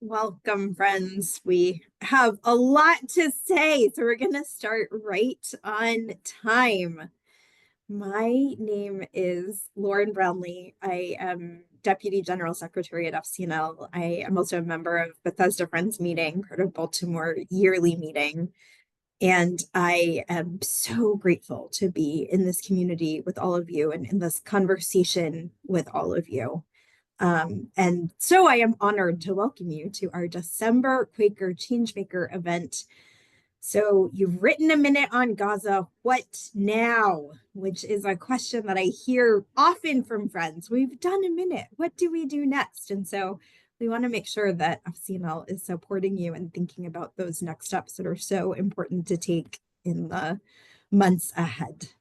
Welcome, friends. We have a lot to say, so we're going to start right on time. My name is Lauren Brownlee. I am Deputy General Secretary at FCNL. I am also a member of Bethesda Friends Meeting, part of Baltimore yearly meeting. And I am so grateful to be in this community with all of you and in this conversation with all of you. And so I am honored to welcome you to our December Quaker Changemaker event. So you've written a minute on Gaza. What now? Which is a question that I hear often from friends. We've done a minute. What do we do next? And so we want to make sure that FCNL is supporting you and thinking about those next steps that are so important to take in the months ahead.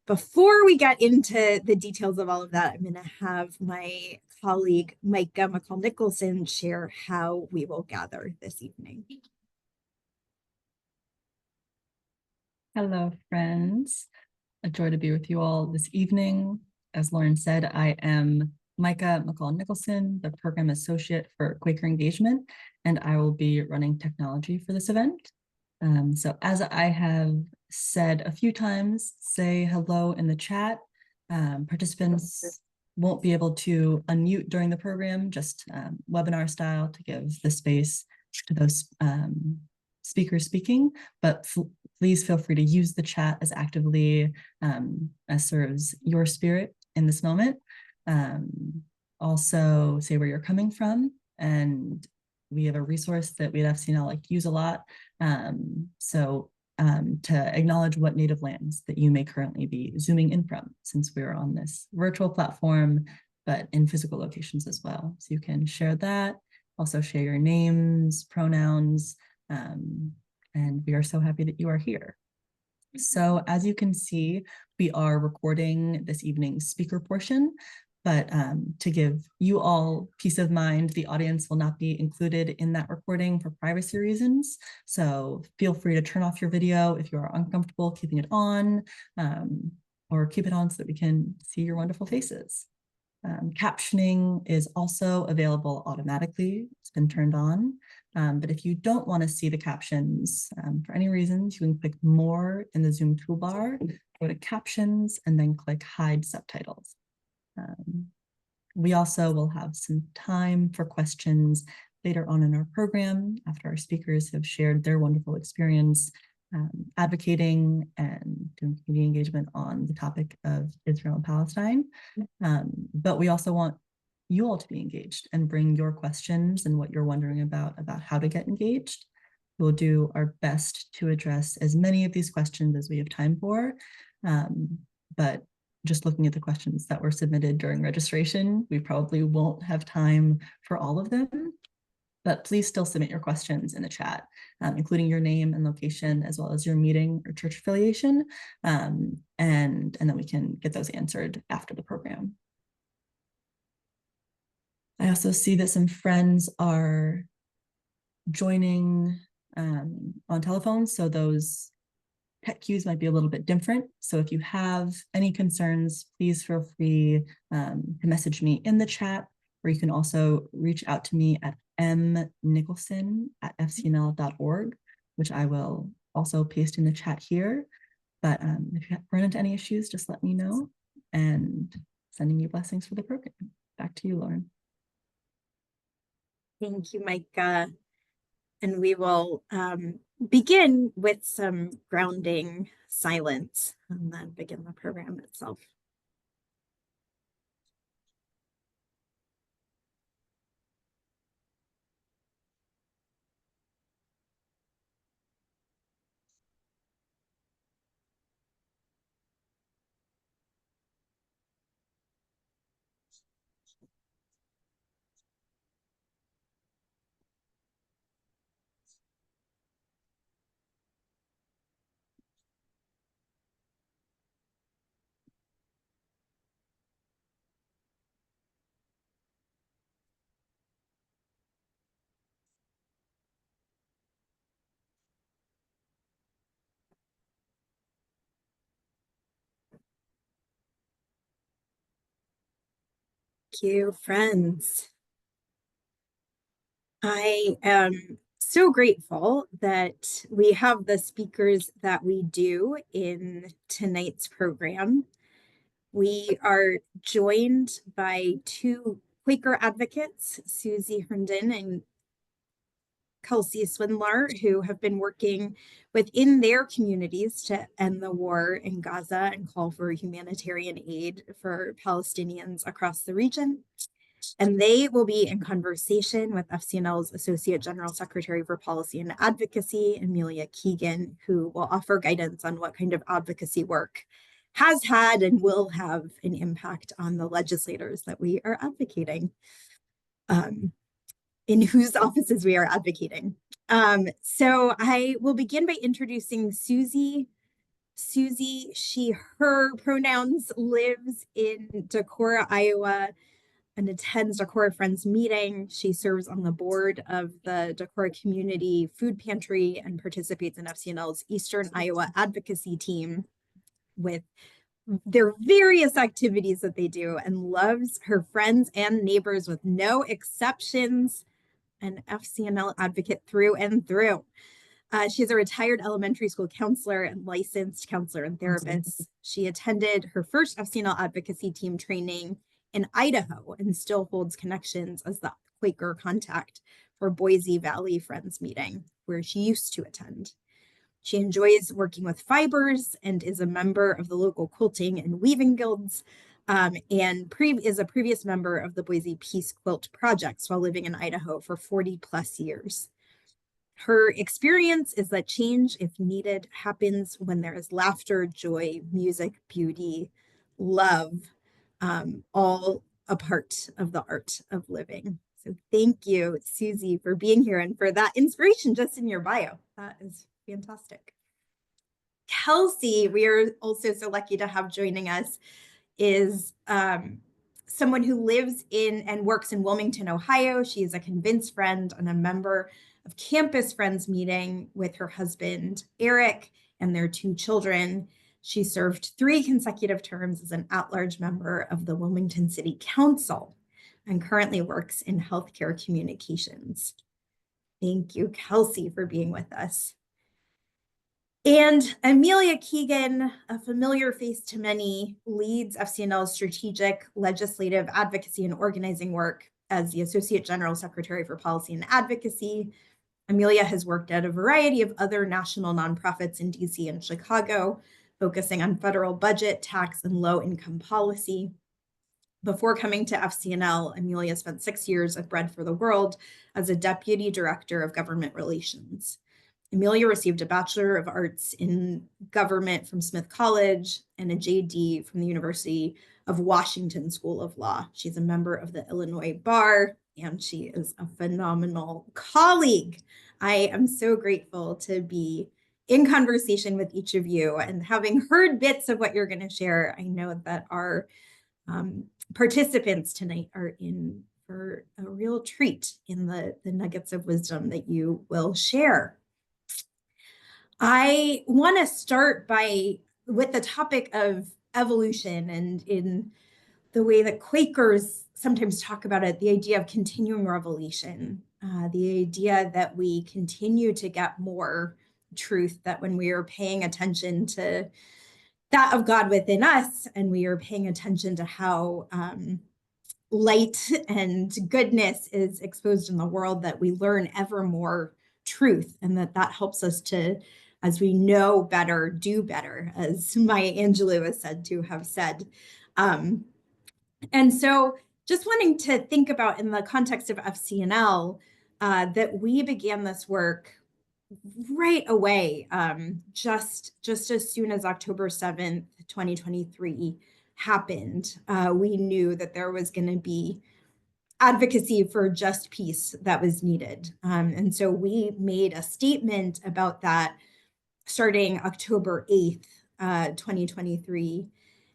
Before we get into the details of all of that, I'm going to have my colleague Micah McCall-Nicholson share how we will gather this evening. Hello, friends. A joy to be with you all this evening. As Lauren said, I am Micah McCall-Nicholson, the Program Associate for Quaker Engagement, and I will be running technology for this event. So as I have said a few times, say hello in the chat. Participants won't be able to unmute during the program, just webinar style to give the space to those speakers speaking, but please feel free to use the chat as actively as serves your spirit in this moment. Also say where you're coming from, and we have a resource that we at FCNL like to use a lot. To acknowledge what native lands that you may currently be zooming in from, since we're on this virtual platform, but in physical locations as well. So you can share that, also share your names, pronouns, and we are so happy that you are here. So as you can see, we are recording this evening's speaker portion, but to give you all peace of mind, the audience will not be included in that recording for privacy reasons. So feel free to turn off your video if you are uncomfortable keeping it on, or keep it on so that we can see your wonderful faces. Captioning is also available automatically. It's been turned on. But if you don't want to see the captions for any reasons, you can click more in the Zoom toolbar, go to captions, and then click hide subtitles. We also will have some time for questions later on in our program after our speakers have shared their wonderful experience advocating and doing community engagement on the topic of Israel and Palestine. But we also want you all to be engaged and bring your questions and what you're wondering about how to get engaged. We'll do our best to address as many of these questions as we have time for. But just looking at the questions that were submitted during registration, we probably won't have time for all of them. But please still submit your questions in the chat, including your name and location, as well as your meeting or church affiliation. And then we can get those answered after the program. I also see that some friends are joining on telephones, so those tech cues might be a little bit different. So if you have any concerns, please feel free to message me in the chat, or you can also reach out to me at mnicholson@fcnl.org, which I will also paste in the chat here. But if you run into any issues, just let me know, and sending you blessings for the program. Back to you, Lauren. Thank you, Micah. And we will begin with some grounding silence and then begin the program itself. Thank you, friends. I am so grateful that we have the speakers that we do in tonight's program. We are joined by two Quaker advocates, Susie Herndon and Kelsey Swindler, who have been working within their communities to end the war in Gaza and call for humanitarian aid for Palestinians across the region. And they will be in conversation with FCNL's Associate General Secretary for Policy and Advocacy, Amelia Keegan, who will offer guidance on what kind of advocacy work has had and will have an impact on the legislators that we are advocating, um, in whose offices we are advocating. So I will begin by introducing Susie. Susie, she, her pronouns, lives in Decorah, Iowa, and attends Decorah Friends meeting. She serves on the board of the Decorah Community Food Pantry and participates in FCNL's Eastern Iowa advocacy team with their various activities that they do, and loves her friends and neighbors with no exceptions. An FCNL advocate through and through. She's a retired elementary school counselor and licensed counselor and therapist. She attended her first FCNL advocacy team training in Idaho and still holds connections as the Quaker contact for Boise Valley Friends meeting, where she used to attend. She enjoys working with fibers and is a member of the local quilting and weaving guilds, and is a previous member of the Boise Peace Quilt Projects while living in Idaho for 40 plus years. Her experience is that change, if needed, happens when there is laughter, joy, music, beauty, love, all a part of the art of living. So thank you, Susie, for being here and for that inspiration just in your bio. That is fantastic. Kelsey, we are also so lucky to have joining us, is someone who lives in and works in Wilmington, Ohio. She is a convinced friend and a member of Campus Friends meeting with her husband, Eric, and their two children. She served 3 consecutive terms as an at-large member of the Wilmington City Council and currently works in healthcare communications. Thank you, Kelsey, for being with us. And Amelia Keegan, a familiar face to many, leads FCNL's strategic, legislative, advocacy, and organizing work as the Associate General Secretary for Policy and Advocacy. Amelia has worked at a variety of other national nonprofits in DC and Chicago, focusing on federal budget, tax, and low-income policy. Before coming to FCNL, Amelia spent 6 years at Bread for the World as a Deputy Director of Government Relations. Amelia received a Bachelor of Arts in Government from Smith College and a JD from the University of Washington School of Law. She's a member of the Illinois Bar, and she is a phenomenal colleague. I am so grateful to be in conversation with each of you, and having heard bits of what you're going to share, I know that our participants tonight are in for a real treat in the nuggets of wisdom that you will share. I want to start with the topic of evolution, and in the way that Quakers sometimes talk about it, the idea of continuing revelation, the idea that we continue to get more truth, that when we are paying attention to that of God within us, and we are paying attention to how light and goodness is exposed in the world, that we learn ever more truth, and that helps us to, as we know better, do better, as Maya Angelou is said to have said. And so just wanting to think about, in the context of FCNL, that we began this work right away, just as soon as October 7th, 2023 happened. We knew that there was going to be advocacy for just peace that was needed. And so we made a statement about that starting October 8th, 2023.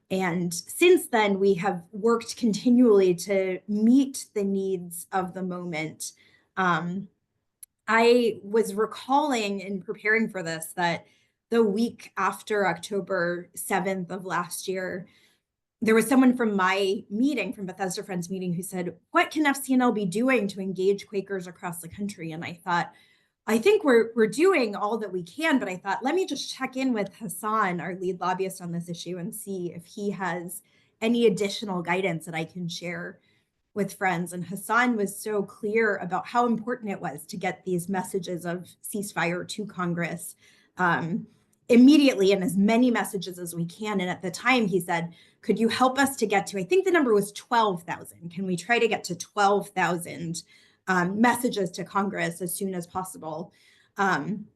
And since then, we have worked continually to meet the needs of the moment. I was recalling in preparing for this that the week after October 7th of last year, there was someone from my meeting, from Bethesda Friends meeting, who said, what can FCNL be doing to engage Quakers across the country? And I thought, I think we're doing all that we can, but I thought, let me just check in with Hassan, our lead lobbyist on this issue, and see if he has any additional guidance that I can share with friends. And Hassan was so clear about how important it was to get these messages of ceasefire to Congress immediately, and as many messages as we can. And at the time he said, could you help us to get to, I think the number was 12,000. Can we try to get to 12,000 messages to Congress as soon as possible? And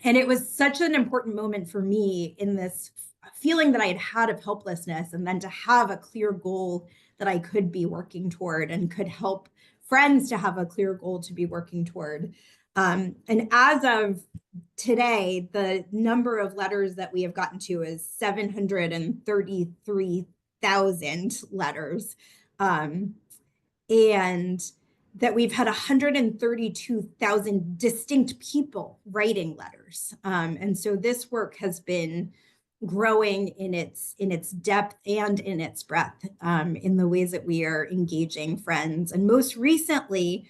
it was such an important moment for me in this feeling that I had had of helplessness, and then to have a clear goal that I could be working toward and could help friends to have a clear goal to be working toward. And as of today, the number of letters that we have gotten to is 733,000 letters. And that we've had 132,000 distinct people writing letters. And so this work has been growing in its depth and in its breadth, in the ways that we are engaging friends. And most recently,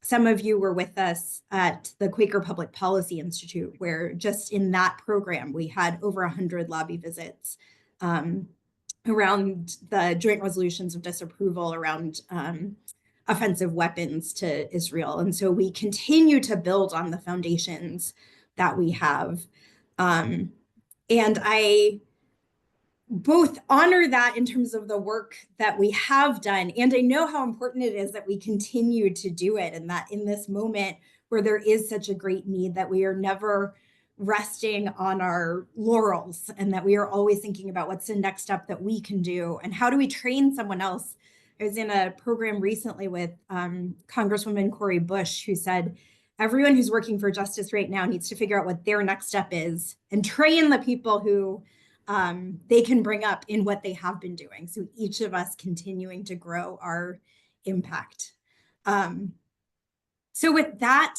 some of you were with us at the Quaker Public Policy Institute, where just in that program, we had over 100 lobby visits around the joint resolutions of disapproval around offensive weapons to Israel. And so we continue to build on the foundations that we have. And I both honor that in terms of the work that we have done, and I know how important it is that we continue to do it, and that in this moment where there is such a great need, that we are never resting on our laurels, and that we are always thinking about what's the next step that we can do, and how do we train someone else. I was in a program recently with Congresswoman Cori Bush, who said, everyone who's working for justice right now needs to figure out what their next step is and train the people who they can bring up in what they have been doing. So each of us continuing to grow our impact. So with that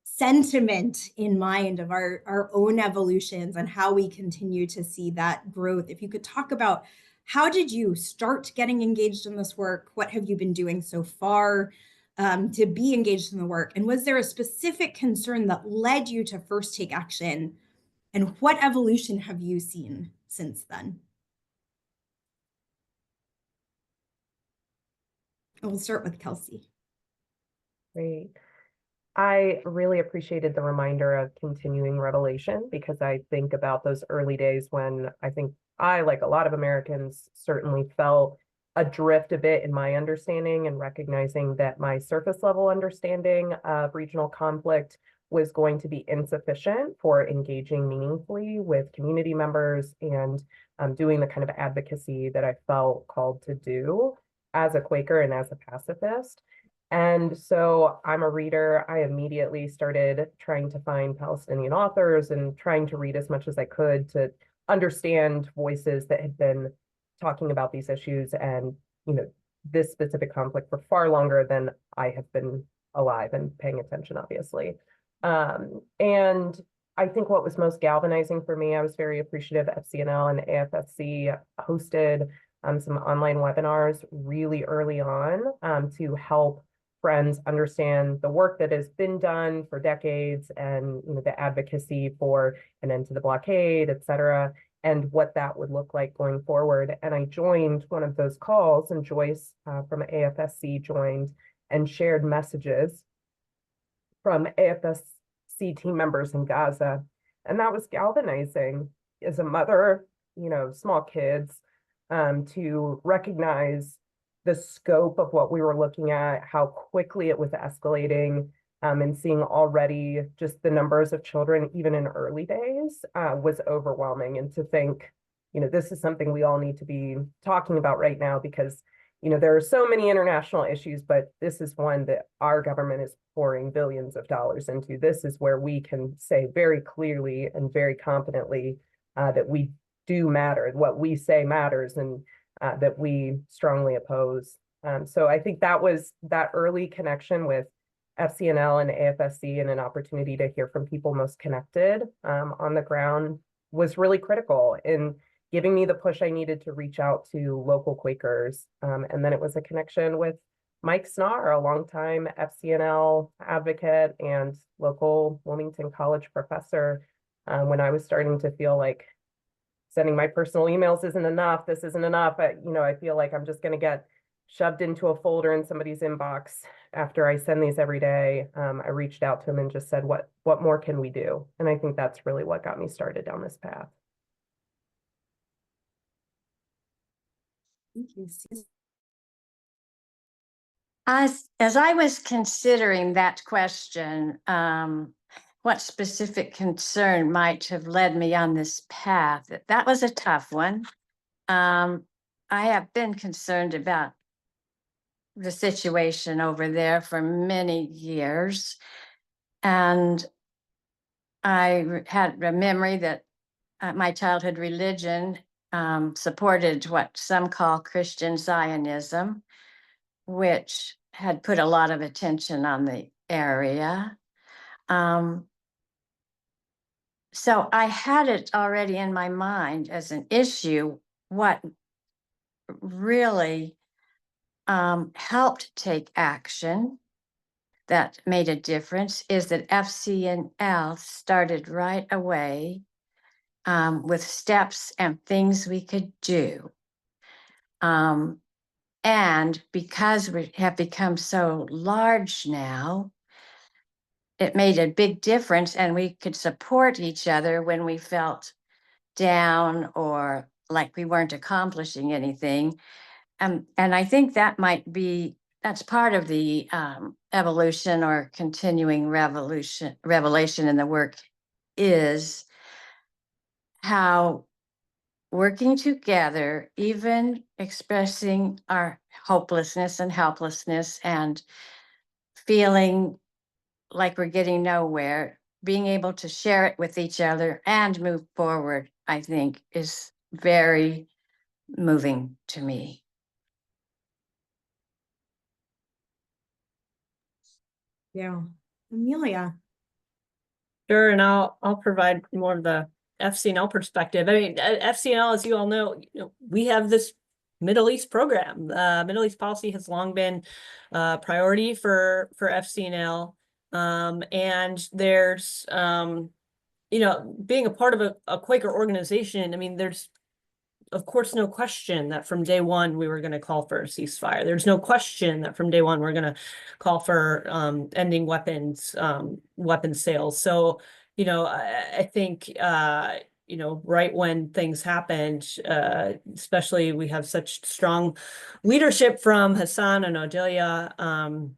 sentiment in mind of our own evolutions and how we continue to see that growth, if you could talk about, how did you start getting engaged in this work? What have you been doing so far to be engaged in the work? And was there a specific concern that led you to first take action? And what evolution have you seen since then? And we'll start with Kelsey. Great. I really appreciated the reminder of continuing revelation, because I think about those early days when I think I, like a lot of Americans, certainly felt adrift a bit in my understanding, and recognizing that my surface level understanding of regional conflict was going to be insufficient for engaging meaningfully with community members and doing the kind of advocacy that I felt called to do as a Quaker and as a pacifist. And so I'm a reader. I immediately started trying to find Palestinian authors and trying to read as much as I could to understand voices that had been talking about these issues and, this specific conflict for far longer than I have been alive and paying attention, obviously. And I think what was most galvanizing for me, I was very appreciative FCNL and AFSC hosted some online webinars really early on to help friends understand the work that has been done for decades, and the advocacy for an end to the blockade, et cetera, and what that would look like going forward. And I joined one of those calls, and Joyce from AFSC joined and shared messages from AFSC team members in Gaza. And that was galvanizing as a mother, small kids, to recognize the scope of what we were looking at, how quickly it was escalating, and seeing already just the numbers of children, even in early days, was overwhelming. And to think, this is something we all need to be talking about right now, because, there are so many international issues, but this is one that our government is pouring billions of dollars into. This is where we can say very clearly and very confidently that we do matter, what we say matters, and that we strongly oppose. So I think that was that early connection with FCNL and AFSC, and an opportunity to hear from people most connected on the ground, was really critical in giving me the push I needed to reach out to local Quakers. And then it was a connection with Mike Snar, a longtime FCNL advocate and local Wilmington College professor. When I was starting to feel like sending my personal emails isn't enough, this isn't enough. I feel like I'm just going to get shoved into a folder in somebody's inbox after I send these every day. I reached out to him and just said, what more can we do? And I think that's really what got me started down this path. Thank you, Susan. As I was considering that question, what specific concern might have led me on this path? That was a tough one. I have been concerned about the situation over there for many years. And I had a memory that my childhood religion supported what some call Christian Zionism, which had put a lot of attention on the area. So I had it already in my mind as an issue. What really helped take action that made a difference is that FCNL started right away with steps and things we could do. And because we have become so large now, it made a big difference, and we could support each other when we felt down or like we weren't accomplishing anything. And I think that's part of the evolution or continuing revelation in the work, is how working together, even expressing our hopelessness and helplessness and feeling like we're getting nowhere, being able to share it with each other and move forward, I think is very moving to me. Yeah. Amelia. Sure, and I'll provide more of the FCNL perspective. I mean, FCNL, as you all know, we have this Middle East program. Middle East policy has long been a priority for FCNL. And there's being a part of a Quaker organization, I mean, there's of course no question that from day one we were going to call for a ceasefire. There's no question that from day one we're going to call for ending weapons sales. So I think right when things happened, especially we have such strong leadership from Hassan and Odelia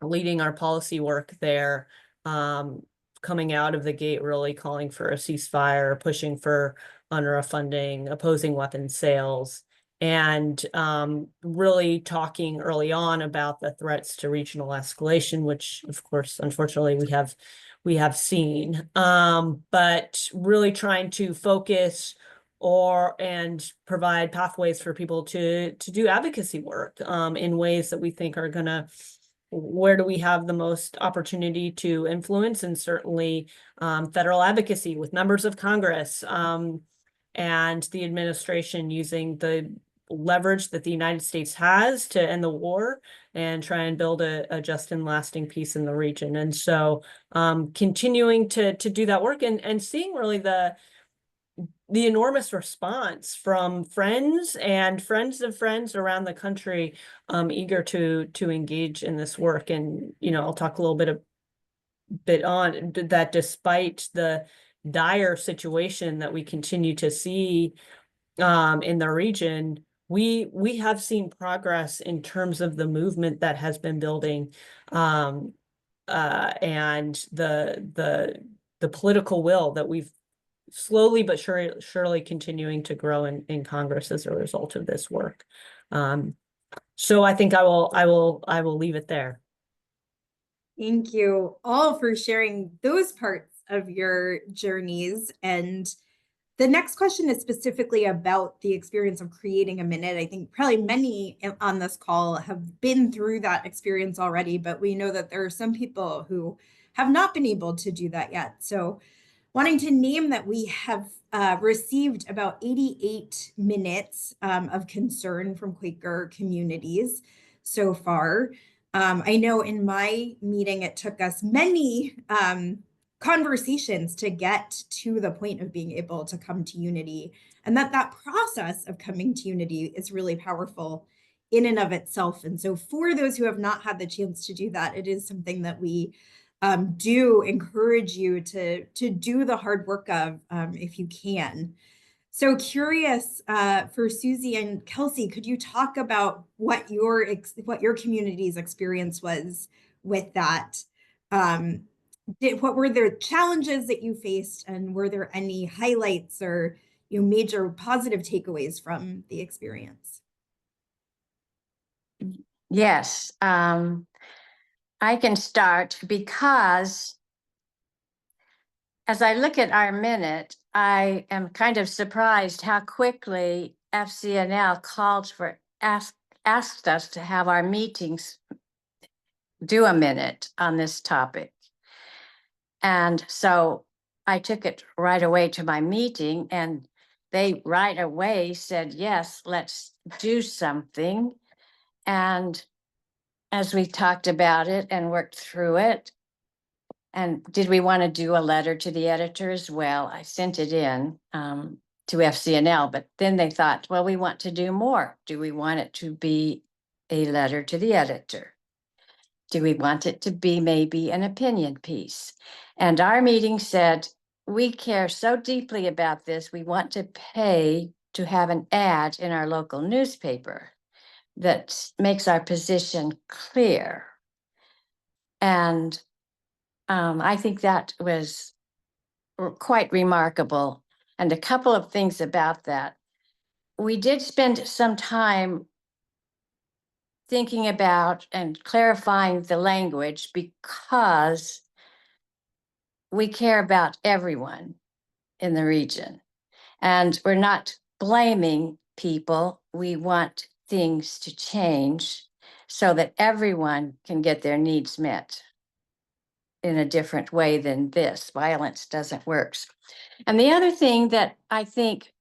leading our policy work there, coming out of the gate really calling for a ceasefire, pushing for UNRWA funding, opposing weapons sales, and really talking early on about the threats to regional escalation, which of course, unfortunately, we have seen, but really trying to focus and provide pathways for people to do advocacy work in ways that we think are gonna, where do we have the most opportunity to influence, and certainly federal advocacy with members of Congress and the administration using the leverage that the United States has to end the war and try and build a just and lasting peace in the region. And so continuing to do that work and seeing really the enormous response from friends and friends of friends around the country, eager to engage in this work. And I'll talk a little bit on that. Despite the dire situation that we continue to see in the region, we have seen progress in terms of the movement that has been building, and the political will that we've slowly but surely continuing to grow in Congress as a result of this work. So I think I will leave it there. Thank you all for sharing those parts of your journeys. And the next question is specifically about the experience of creating a minute. I think probably many on this call have been through that experience already, but we know that there are some people who have not been able to do that yet. So wanting to name that we have received about 88 minutes of concern from Quaker communities so far. I know in my meeting, it took us many conversations to get to the point of being able to come to unity, and that process of coming to unity is really powerful in and of itself. And so for those who have not had the chance to do that, it is something that we do encourage you to do the hard work of if you can. So curious for Susie and Kelsey, could you talk about what your community's experience was with that? What were the challenges that you faced, and were there any highlights or major positive takeaways from the experience? Yes, I can start because as I look at our minute, I am kind of surprised how quickly FCNL asked us to have our meetings do a minute on this topic. And so I took it right away to my meeting, and they right away said, yes, let's do something. And as we talked about it and worked through it, and did we want to do a letter to the editor as well? I sent it in to FCNL, but then they thought, well, we want to do more. Do we want it to be a letter to the editor? Do we want it to be maybe an opinion piece? And our meeting said, we care so deeply about this, we want to pay to have an ad in our local newspaper that makes our position clear. And I think that was quite remarkable. And a couple of things about that. We did spend some time thinking about and clarifying the language because we care about everyone in the region. And we're not blaming people. We want things to change so that everyone can get their needs met in a different way than this. Violence doesn't work. And the other thing that I think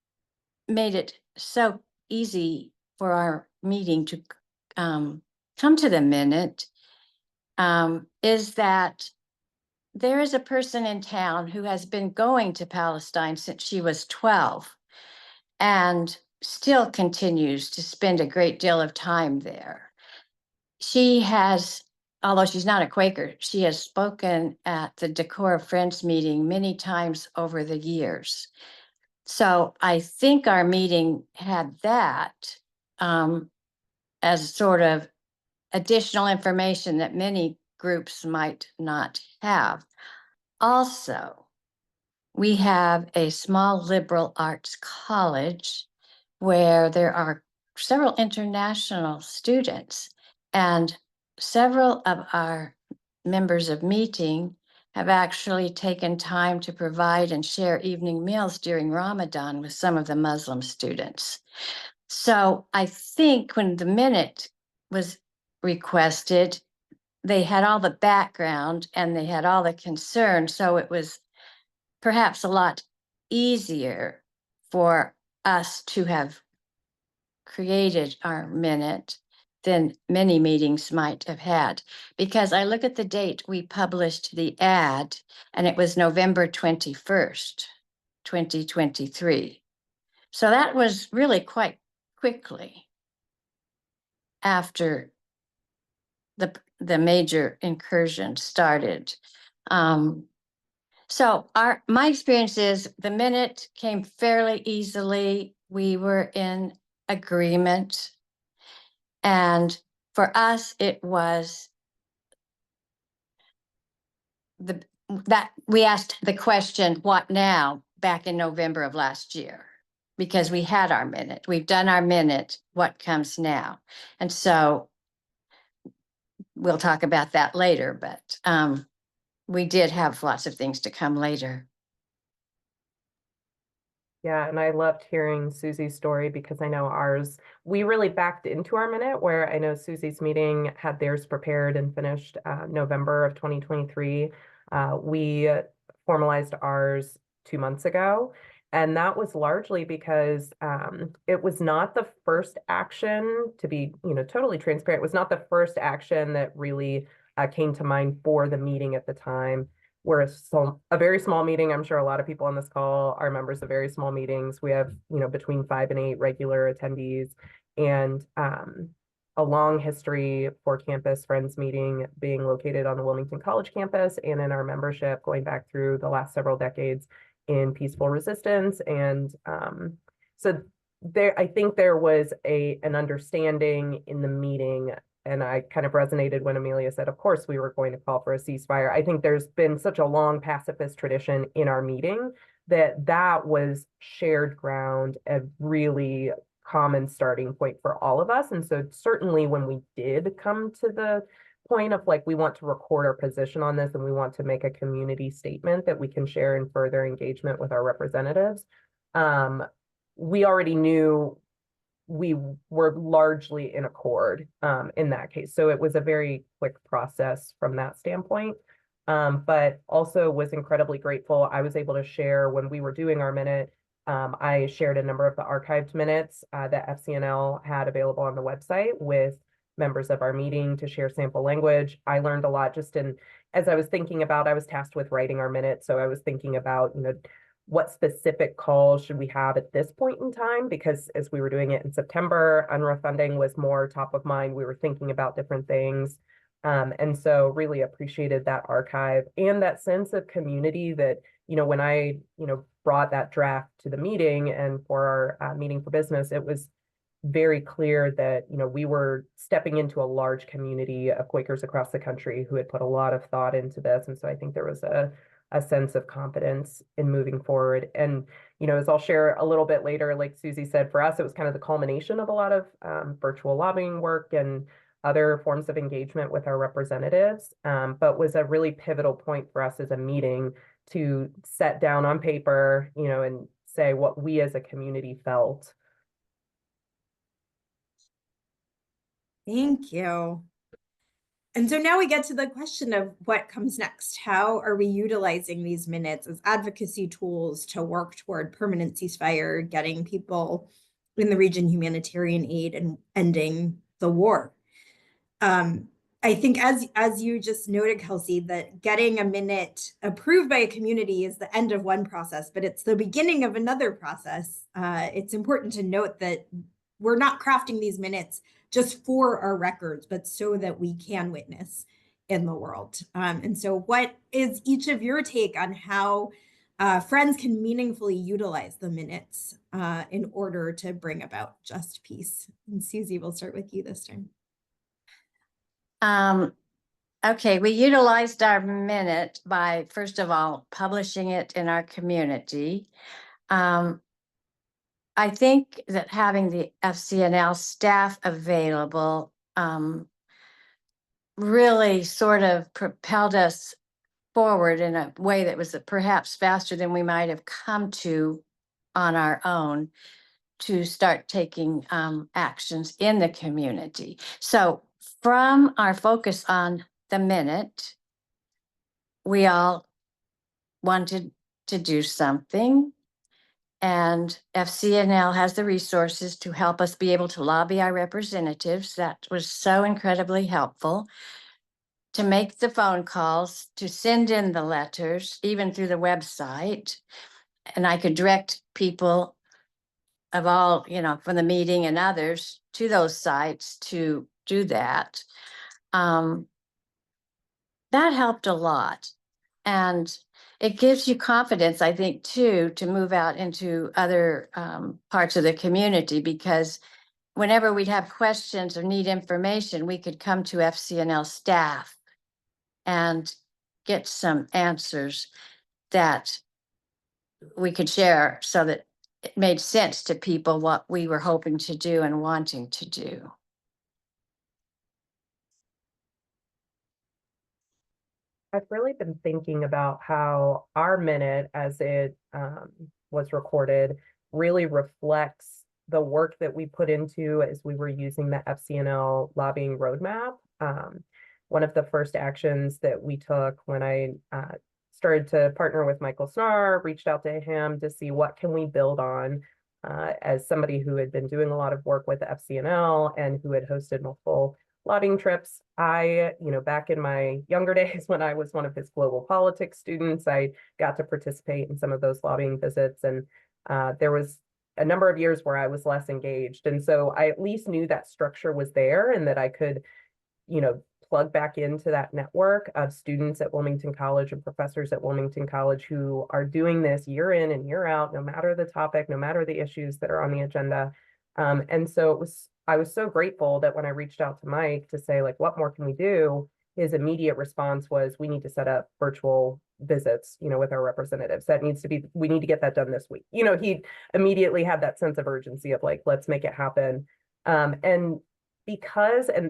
made it so easy for our meeting to come to the minute is that there is a person in town who has been going to Palestine since she was 12 and still continues to spend a great deal of time there. She has, although she's not a Quaker, she has spoken at the Decor of Friends meeting many times over the years. So I think our meeting had that as sort of additional information that many groups might not have. Also, we have a small liberal arts college where there are several international students, and several of our members of meeting have actually taken time to provide and share evening meals during Ramadan with some of the Muslim students. So I think when the minute was requested, they had all the background and they had all the concern. So it was perhaps a lot easier for us to have created our minute than many meetings might have had. Because I look at the date we published the ad, and it was November 21st, 2023. So that was really quite quickly after the major incursion started. So my experience is the minute came fairly easily. We were in agreement. And for us, it was that we asked the question, what now, back in November of last year, because we had our minute. We've done our minute. What comes now? And so we'll talk about that later, but we did have lots of things to come later. Yeah, and I loved hearing Susie's story because I know ours, we really backed into our minute, where I know Susie's meeting had theirs prepared and finished November of 2023. We formalized ours 2 months ago. And that was largely because it was not the first action, to be, totally transparent. It was not the first action that really came to mind for the meeting at the time. We're a very small meeting. I'm sure a lot of people on this call are members of very small meetings. We have, between 5 and 8 regular attendees, and a long history for Campus Friends meeting being located on the Wilmington College campus, and in our membership going back through the last several decades in peaceful resistance. And so I think there was an understanding in the meeting, and I kind of resonated when Amelia said, of course, we were going to call for a ceasefire. I think there's been such a long pacifist tradition in our meeting that was shared ground, a really common starting point for all of us. And so certainly when we did come to the point of like, we want to record our position on this and we want to make a community statement that we can share in further engagement with our representatives, we already knew we were largely in accord in that case. So it was a very quick process from that standpoint, but also was incredibly grateful. I was able to share when we were doing our minute. I shared a number of the archived minutes that FCNL had available on the website with members of our meeting to share sample language. I learned a lot just as I was thinking about, I was tasked with writing our minutes. So I was thinking about, what specific calls should we have at this point in time? Because as we were doing it in September, UNRWA funding was more top of mind. We were thinking about different things. And so really appreciated that archive and that sense of community that, when I, brought that draft to the meeting and for our meeting for business, it was very clear that, we were stepping into a large community of Quakers across the country who had put a lot of thought into this. And so I think there was a sense of confidence in moving forward. And, as I'll share a little bit later, like Susie said, for us, it was kind of the culmination of a lot of virtual lobbying work and other forms of engagement with our representatives, but was a really pivotal point for us as a meeting to set down on paper, and say what we as a community felt. Thank you. And so now we get to the question of what comes next. How are we utilizing these minutes as advocacy tools to work toward permanent ceasefire, getting people in the region humanitarian aid, and ending the war? I think as you just noted, Kelsey, that getting a minute approved by a community is the end of one process, but it's the beginning of another process. It's important to note that we're not crafting these minutes just for our records, but so that we can witness in the world. And so what is each of your take on how friends can meaningfully utilize the minutes in order to bring about just peace? And Susie, we'll start with you this time. Okay, we utilized our minute by, first of all, publishing it in our community. I think that having the FCNL staff available really sort of propelled us forward in a way that was perhaps faster than we might have come to on our own to start taking actions in the community. So from our focus on the minute, we all wanted to do something. And FCNL has the resources to help us be able to lobby our representatives. That was so incredibly helpful. To make the phone calls, to send in the letters, even through the website. And I could direct people of all, from the meeting and others to those sites to do that. That helped a lot. And it gives you confidence, I think, too, to move out into other parts of the community, because whenever we'd have questions or need information, we could come to FCNL staff and get some answers that we could share so that it made sense to people what we were hoping to do and wanting to do. I've really been thinking about how our minute, as it was recorded, really reflects the work that we put into as we were using the FCNL lobbying roadmap. One of the first actions that we took when I started to partner with Michael Snar, reached out to him to see what can we build on. As somebody who had been doing a lot of work with FCNL and who had hosted multiple lobbying trips, back in my younger days when I was one of his global politics students, I got to participate in some of those lobbying visits, and there was a number of years where I was less engaged. And so I at least knew that structure was there and that I could, plug back into that network of students at Wilmington College and professors at Wilmington College who are doing this year in and year out, no matter the topic, no matter the issues that are on the agenda. And so I was so grateful that when I reached out to Mike to say, like, what more can we do? His immediate response was, we need to set up virtual visits, with our representatives. We need to get that done this week. He immediately had that sense of urgency of like, let's make it happen. And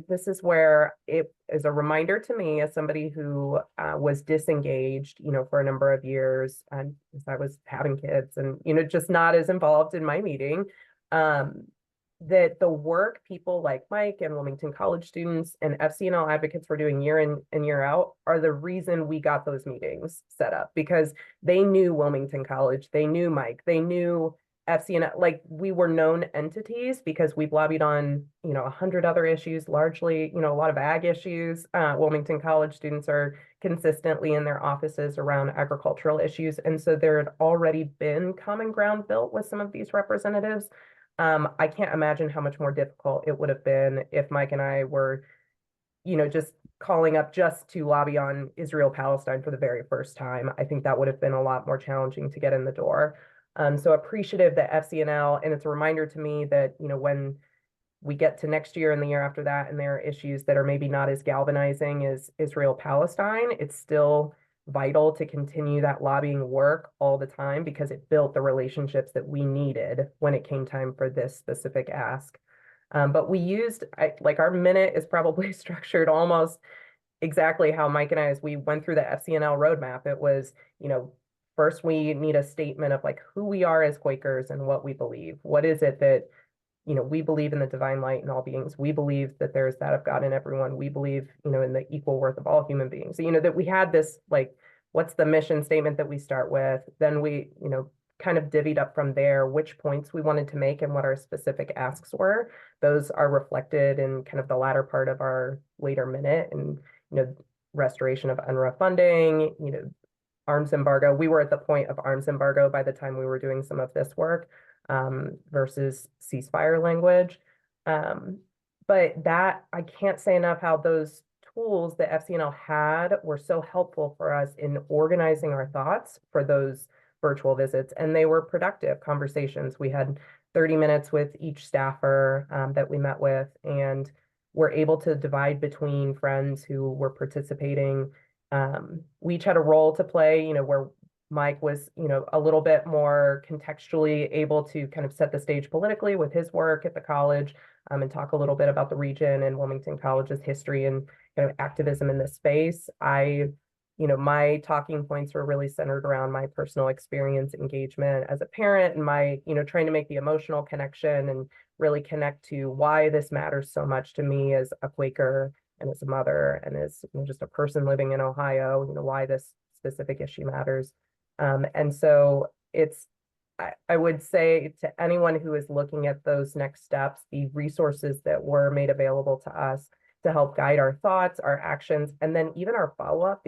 this is where it is a reminder to me as somebody who was disengaged, for a number of years, and as I was having kids and, just not as involved in my meeting, that the work people like Mike and Wilmington College students and FCNL advocates were doing year in and year out are the reason we got those meetings set up, because they knew Wilmington College, they knew Mike, they knew FCNL, like we were known entities because we've lobbied on, 100 other issues, largely, a lot of ag issues. Wilmington College students are consistently in their offices around agricultural issues. And so there had already been common ground built with some of these representatives. I can't imagine how much more difficult it would have been if Mike and I were, just calling up just to lobby on Israel-Palestine for the very first time. I think that would have been a lot more challenging to get in the door. So appreciative that FCNL, and it's a reminder to me that, when we get to next year and the year after that, and there are issues that are maybe not as galvanizing as Israel-Palestine, it's still vital to continue that lobbying work all the time because it built the relationships that we needed when it came time for this specific ask. But we used, our minute is probably structured almost exactly how Mike and I, as we went through the FCNL roadmap, it was, first we need a statement of like who we are as Quakers and what we believe. What is it that, we believe in the divine light in all beings. We believe that there's that of God in everyone. We believe, in the equal worth of all human beings. So, that we had this, like, what's the mission statement that we start with? Then we, kind of divvied up from there which points we wanted to make and what our specific asks were. Those are reflected in kind of the latter part of our later minute, and, restoration of UNRWA funding, arms embargo. We were at the point of arms embargo by the time we were doing some of this work, versus ceasefire language. But that, I can't say enough how those tools that FCNL had were so helpful for us in organizing our thoughts for those virtual visits. And they were productive conversations. We had 30 minutes with each staffer that we met with, and were able to divide between friends who were participating. We each had a role to play, where Mike was, a little bit more contextually able to kind of set the stage politically with his work at the college, and talk a little bit about the region and Wilmington College's history and kind of activism in this space. My talking points were really centered around my personal experience, engagement as a parent, and my, trying to make the emotional connection and really connect to why this matters so much to me as a Quaker and as a mother and as just a person living in Ohio, why this specific issue matters. And so I would say to anyone who is looking at those next steps, the resources that were made available to us to help guide our thoughts, our actions, and then even our follow-up,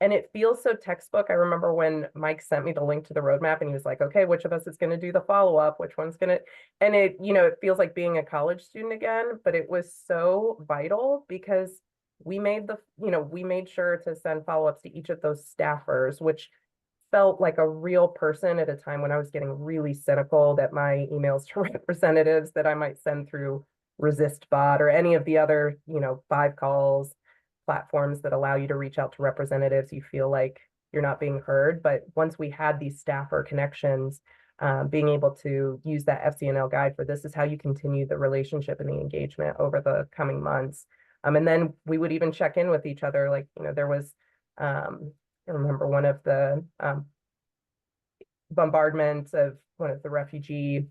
and it feels so textbook. I remember when Mike sent me the link to the roadmap and he was like, okay, which of us is going to do the follow-up? Which one's going to, and it, it feels like being a college student again, but it was so vital because we made sure to send follow-ups to each of those staffers, which felt like a real person at a time when I was getting really cynical that my emails to representatives that I might send through ResistBot or any of the other, 5 calls platforms that allow you to reach out to representatives, you feel like you're not being heard. But once we had these staffer connections, being able to use that FCNL guide for this is how you continue the relationship and the engagement over the coming months. And then we would even check in with each other. Like, there was, I remember one of the bombardments of one of the refugee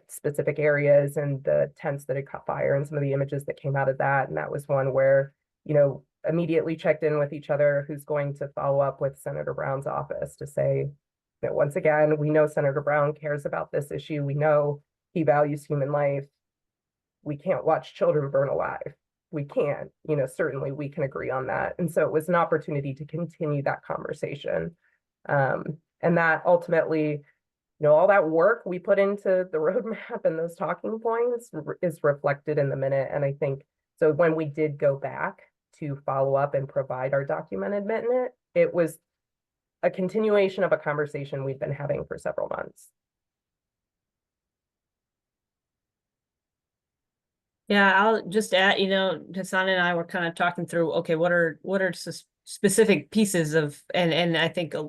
specific areas and the tents that had caught fire and some of the images that came out of that. And that was one where, immediately checked in with each other who's going to follow up with Senator Brown's office to say that once again, we know Senator Brown cares about this issue. We know he values human life. We can't watch children burn alive. We can't, certainly we can agree on that. And so it was an opportunity to continue that conversation. And that ultimately, all that work we put into the roadmap and those talking points is reflected in the minute. And I think, so when we did go back to follow up and provide our documented minute, it was a continuation of a conversation we've been having for several months. Yeah, I'll just add, Hassan and I were kind of talking through, okay, what are specific pieces of, and I think a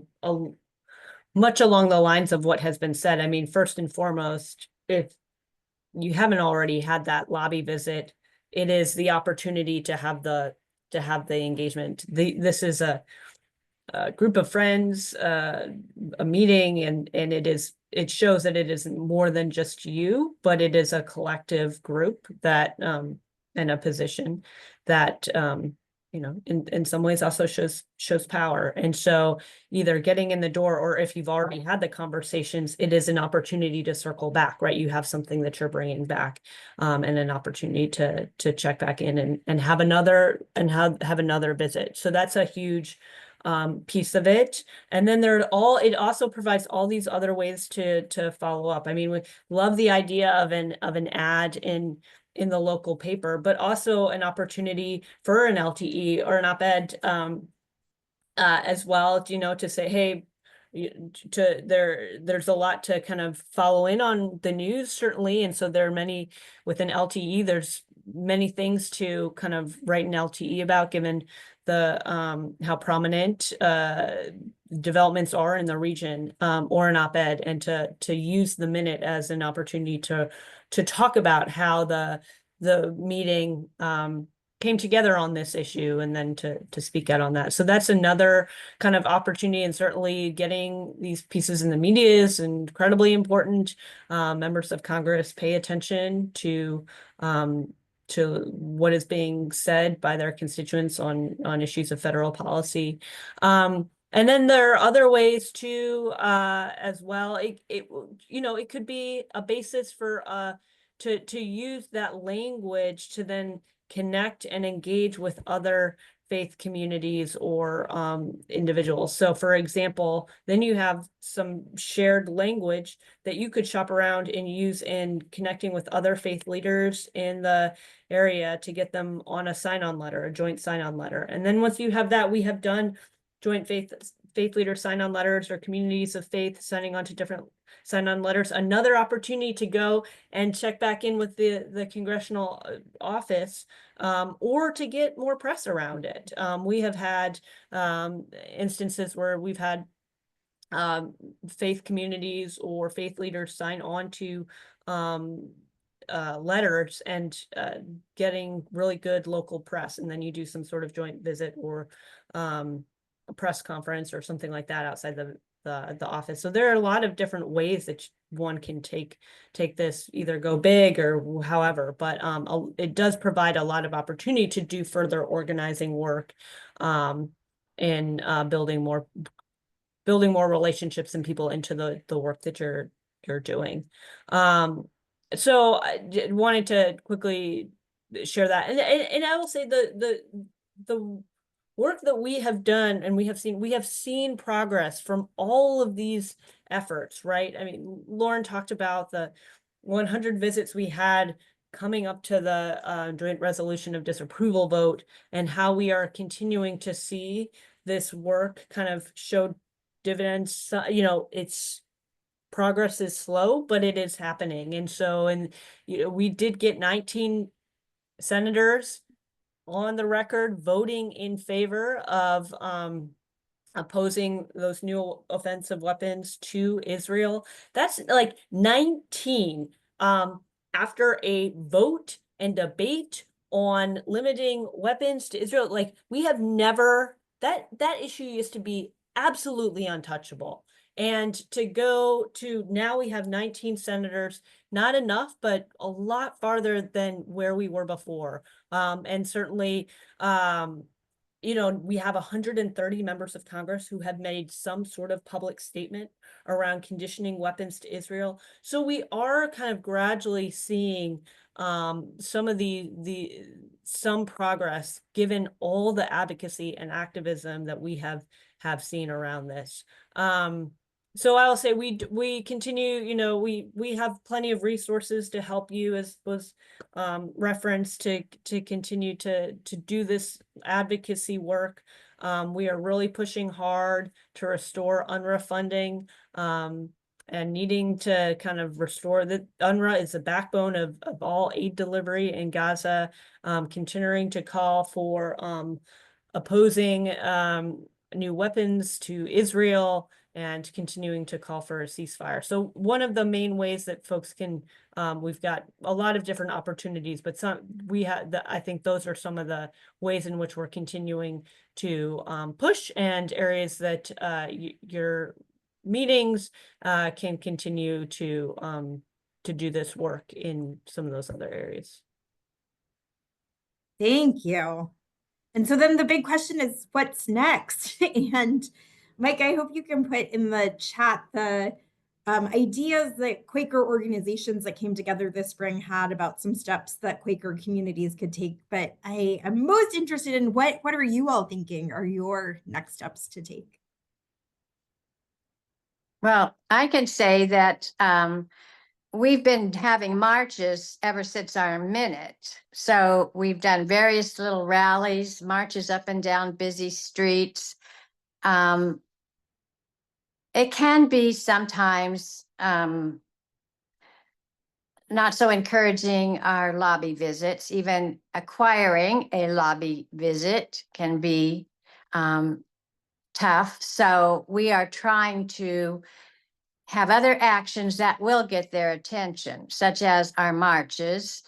much along the lines of what has been said. I mean, first and foremost, if you haven't already had that lobby visit, it is the opportunity to have the engagement. This is a group of friends, a meeting, and it shows that it isn't more than just you, but it is a collective group that and a position that in some ways also shows power. And so either getting in the door, or if you've already had the conversations, it is an opportunity to circle back, right? You have something that you're bringing back, and an opportunity to check back in and have another visit. So that's a huge piece of it. And then it also provides all these other ways to follow up. I mean, we love the idea of an ad in the local paper, but also an opportunity for an LTE or an op-ed as well, to say, hey, there's a lot to kind of follow in on the news, certainly. And so there are many with an LTE, there's many things to kind of write an LTE about, given the how prominent developments are in the region, or an op-ed, and to use the minute as an opportunity to talk about how the meeting came together on this issue, and then to speak out on that. So that's another kind of opportunity, and certainly getting these pieces in the media is incredibly important. Members of Congress pay attention to what is being said by their constituents on issues of federal policy. And then there are other ways too, as well. It could be a basis for to use that language to then connect and engage with other faith communities or individuals. So for example, then you have some shared language that you could shop around and use in connecting with other faith leaders in the area to get them on a sign-on letter, a joint sign-on letter. And then once you have that, we have done joint faith leader sign-on letters, or communities of faith signing on to different sign-on letters. Another opportunity to go and check back in with the congressional office, or to get more press around it. We have had instances where we've had faith communities or faith leaders sign on to letters and getting really good local press, and then you do some sort of joint visit or a press conference or something like that outside the office. So there are a lot of different ways that one can take this, either go big or however, but it does provide a lot of opportunity to do further organizing work, and building more relationships and people into the work that you're doing. So I wanted to quickly share that, and I will say the work that we have done, and we have seen progress from all of these efforts, right? I mean, Lauren talked about the 100 visits we had coming up to the joint resolution of disapproval vote, and how we are continuing to see this work kind of show dividends. It's progress is slow, but it is happening. And so, we did get 19 senators on the record voting in favor of opposing those new offensive weapons to Israel. That's like 19 after a vote and debate on limiting weapons to Israel. Like, we have never, that issue used to be absolutely untouchable. And to go to now, we have 19 senators, not enough, but a lot farther than where we were before. And certainly we have 130 members of Congress who have made some sort of public statement around conditioning weapons to Israel. So we are kind of gradually seeing some of some progress given all the advocacy and activism that we have seen around this. So I'll say we continue, we have plenty of resources to help you, as was referenced, to continue to do this advocacy work. We are really pushing hard to restore UNRWA funding, and needing to kind of restore the UNRWA is the backbone of all aid delivery in Gaza, continuing to call for opposing new weapons to Israel, and continuing to call for a ceasefire. So one of the main ways that folks can, we've got a lot of different opportunities, but I think those are some of the ways in which we're continuing to push, and areas that your meetings can continue to do this work in some of those other areas. Thank you. And so then the big question is, what's next? And Mike, I hope you can put in the chat the ideas that Quaker organizations that came together this spring had about some steps that Quaker communities could take. But I am most interested in what are you all thinking are your next steps to take? Well, I can say that we've been having marches ever since our minute. So we've done various little rallies, marches up and down busy streets. It can be sometimes not so encouraging, our lobby visits. Even acquiring a lobby visit can be tough. So we are trying to have other actions that will get their attention, such as our marches,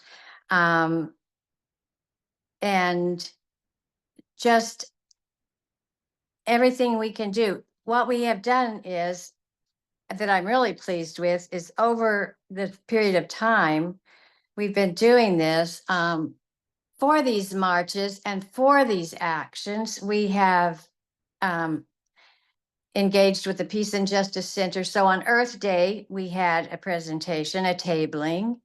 and just everything we can do. What we have done is, that I'm really pleased with, is over the period of time we've been doing this, for these marches and for these actions, we have engaged with the Peace and Justice Center. So on Earth Day, we had a presentation, a tabling.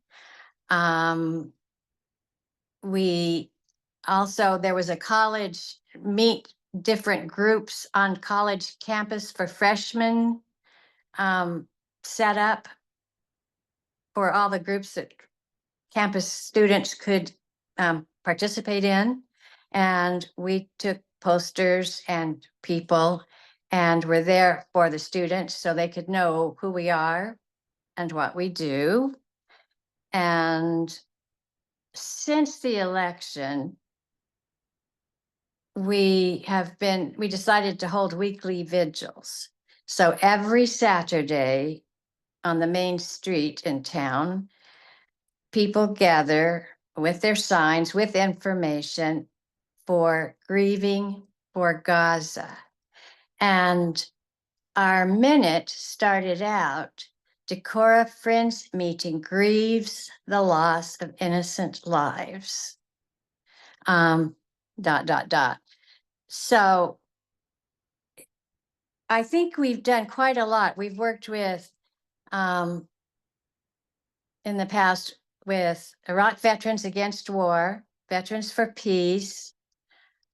There was a college meet different groups on college campus for freshmen, set up for all the groups that campus students could participate in. And we took posters and people and were there for the students so they could know who we are and what we do. And since the election, we decided to hold weekly vigils. So every Saturday on the main street in town, people gather with their signs, with information for grieving for Gaza. And our minute started out, Decorah Friends Meeting grieves the loss of innocent lives. ... So I think we've done quite a lot. We've worked with, in the past, with Iraq Veterans Against War, Veterans for Peace,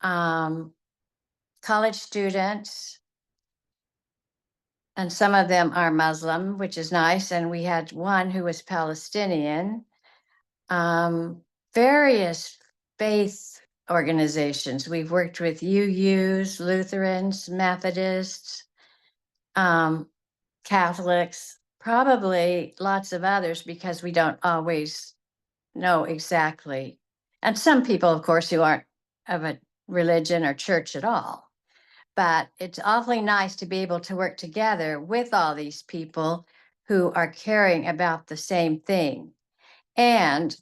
college students, and some of them are Muslim, which is nice. And we had one who was Palestinian, various faith organizations. We've worked with UUs, Lutherans, Methodists, Catholics, probably lots of others, because we don't always know exactly. And some people, of course, who aren't of a religion or church at all. But it's awfully nice to be able to work together with all these people who are caring about the same thing. And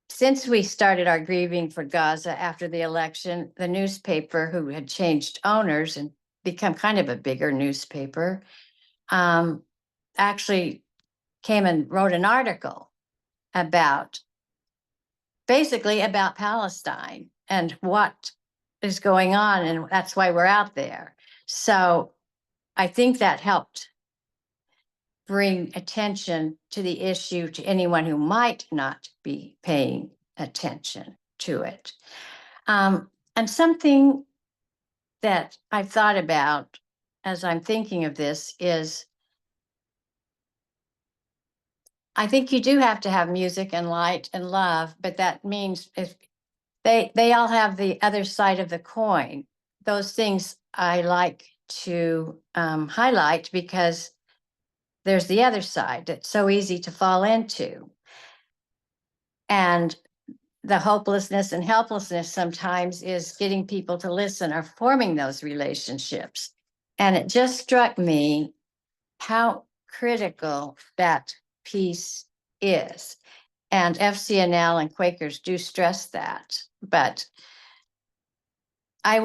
since we started our grieving for Gaza after the election, the newspaper, who had changed owners and become kind of a bigger newspaper, actually came and wrote an article basically about Palestine and what is going on, and that's why we're out there. So I think that helped bring attention to the issue to anyone who might not be paying attention to it. And something that I've thought about as I'm thinking of this is, I think you do have to have music and light and love, but that means if they all have the other side of the coin. Those things I like to highlight because there's the other side that's so easy to fall into. And the hopelessness and helplessness sometimes is getting people to listen or forming those relationships. And it just struck me how critical that piece is. And FCNL and Quakers do stress that. But I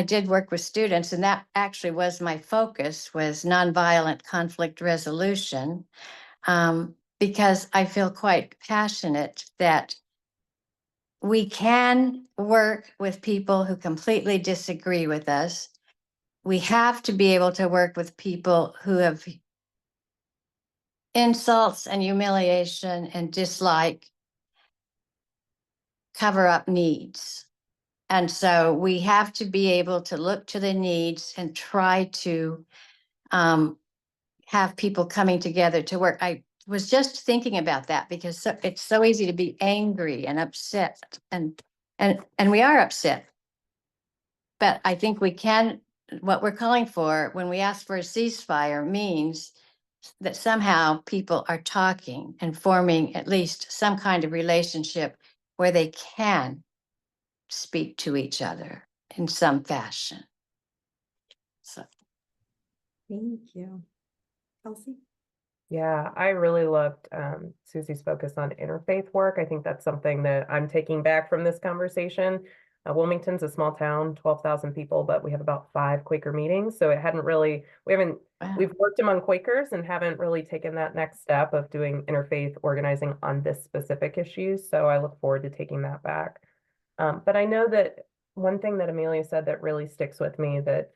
did work with students, and that actually was my focus, was nonviolent conflict resolution, because I feel quite passionate that we can work with people who completely disagree with us. We have to be able to work with people who have insults and humiliation and dislike cover up needs. And so we have to be able to look to the needs and try to have people coming together to work. I was just thinking about that because it's so easy to be angry and upset, and we are upset. But I think we can, what we're calling for when we ask for a ceasefire means that somehow people are talking and forming at least some kind of relationship where they can speak to each other in some fashion. So Thank you. Kelsey? Yeah, I really loved Susie's focus on interfaith work. I think that's something that I'm taking back from this conversation. Wilmington's a small town, 12,000 people, but we have about 5 Quaker meetings. So it hadn't really, we've worked among Quakers and haven't really taken that next step of doing interfaith organizing on this specific issue. So I look forward to taking that back. But I know that one thing that Amelia said that really sticks with me, that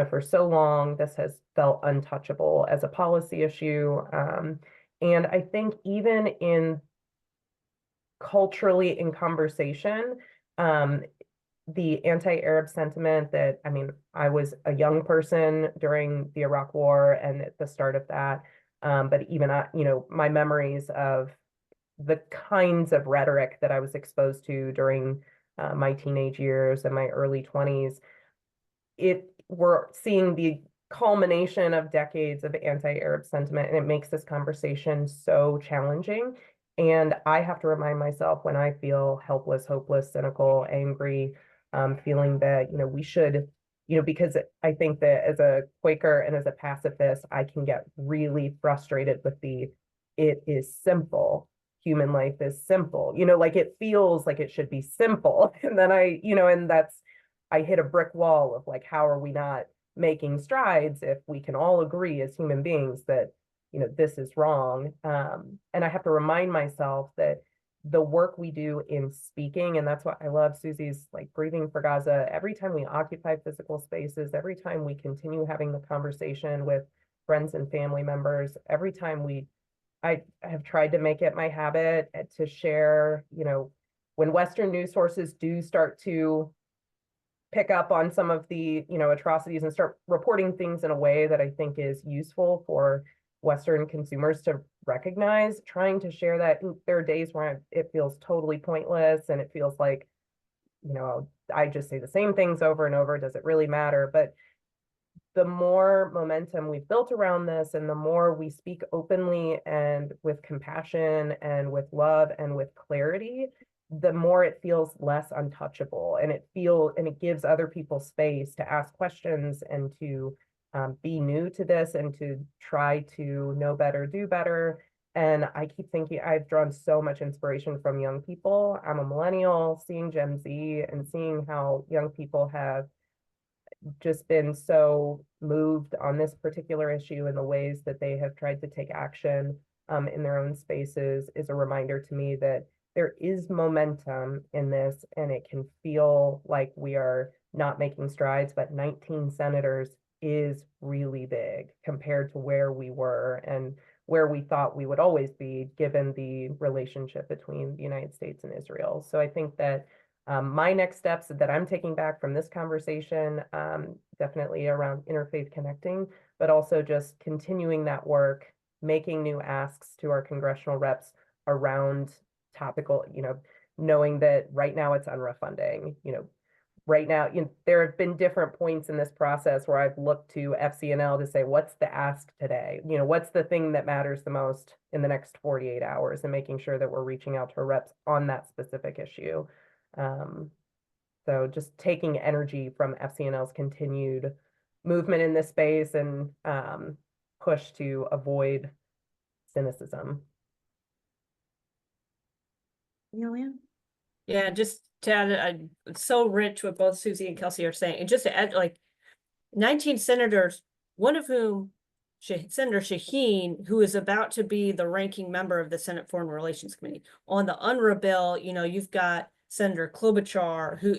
for so long, this has felt untouchable as a policy issue. And I think even in culturally in conversation, the anti-Arab sentiment that, I was a young person during the Iraq War and at the start of that. But even, my memories of the kinds of rhetoric that I was exposed to during my teenage years and my early 20s, we're seeing the culmination of decades of anti-Arab sentiment, and it makes this conversation so challenging. And I have to remind myself when I feel helpless, hopeless, cynical, angry, feeling that, we should, because I think that as a Quaker and as a pacifist, I can get really frustrated with it is simple. Human life is simple, like it feels like it should be simple. And then I hit a brick wall of like, how are we not making strides if we can all agree as human beings that, this is wrong. And I have to remind myself that the work we do in speaking, and that's what I love Susie's like breathing for Gaza, every time we occupy physical spaces, every time we continue having the conversation with friends and family members, every time I have tried to make it my habit to share, when Western news sources do start to pick up on some of the, atrocities and start reporting things in a way that I think is useful for Western consumers to recognize, trying to share that. There are days where it feels totally pointless and it feels like, I just say the same things over and over. Does it really matter? But the more momentum we've built around this and the more we speak openly and with compassion and with love and with clarity, the more it feels less untouchable, and it gives other people space to ask questions and to be new to this and to try to know better, do better. And I keep thinking I've drawn so much inspiration from young people. I'm a millennial, seeing Gen Z and seeing how young people have just been so moved on this particular issue in the ways that they have tried to take action in their own spaces is a reminder to me that there is momentum in this, and it can feel like we are not making strides, but 19 senators is really big compared to where we were and where we thought we would always be, given the relationship between the United States and Israel. So I think that my next steps that I'm taking back from this conversation, definitely around interfaith connecting, but also just continuing that work, making new asks to our congressional reps around topical, knowing that right now it's UNRWA funding, right now, there have been different points in this process where I've looked to FCNL to say, what's the ask today? What's the thing that matters the most in the next 48 hours, and making sure that we're reaching out to our reps on that specific issue. So just taking energy from FCNL's continued movement in this space and push to avoid cynicism. Yeah, just to add, it's so rich what both Susie and Kelsey are saying. And just to add, like 19 senators, one of whom, Senator Shaheen, who is about to be the ranking member of the Senate Foreign Relations Committee. On the UNRWA bill, you've got Senator Klobuchar, who,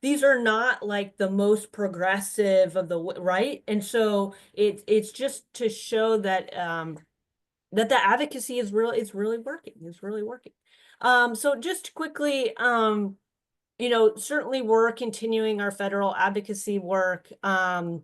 these are not like the most progressive of the, right? And so it's just to show that that the advocacy is really working. So just quickly, certainly we're continuing our federal advocacy work. And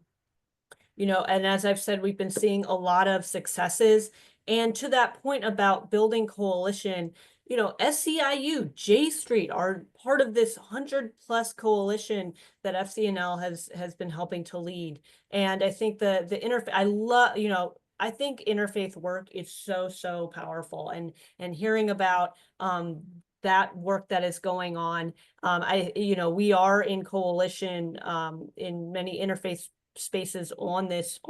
as I've said, we've been seeing a lot of successes. And to that point about building coalition, SCIU, J Street are part of this 100+ coalition that FCNL has been helping to lead. And I think the interfaith, I think interfaith work is so powerful, and hearing about that work that is going on. We are in coalition in many interfaith spaces on this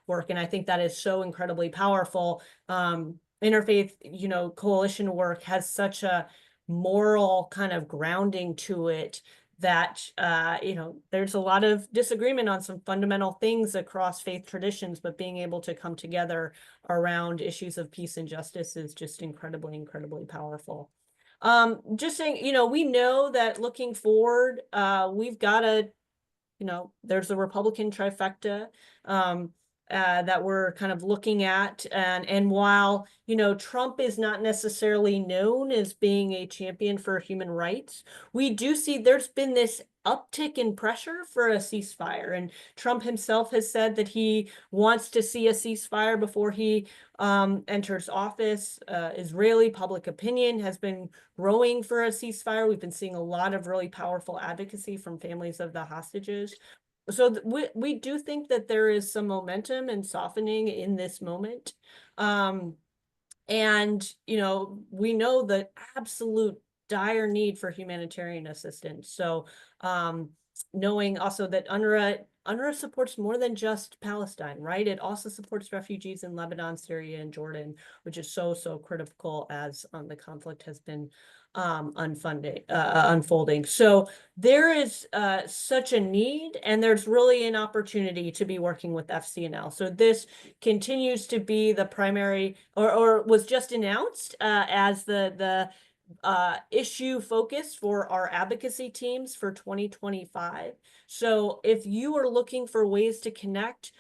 work, and I think that is so incredibly powerful. Interfaith, coalition work has such a moral kind of grounding to it that there's a lot of disagreement on some fundamental things across faith traditions, but being able to come together around issues of peace and justice is just incredibly powerful. Just saying, we know that looking forward, we've got to, there's a Republican trifecta that we're kind of looking at. And while, Trump is not necessarily known as being a champion for human rights, we do see there's been this uptick in pressure for a ceasefire. And Trump himself has said that he wants to see a ceasefire before he enters office. Israeli public opinion has been growing for a ceasefire. We've been seeing a lot of really powerful advocacy from families of the hostages. So we do think that there is some momentum and softening in this moment. And, we know the absolute dire need for humanitarian assistance. So knowing also that UNRWA supports more than just Palestine, right? It also supports refugees in Lebanon, Syria, and Jordan, which is so critical as the conflict has been unfolding. So there is such a need, and there's really an opportunity to be working with FCNL. So this continues to be the primary, or was just announced as the issue focus for our advocacy teams for 2025. So if you are looking for ways to connect,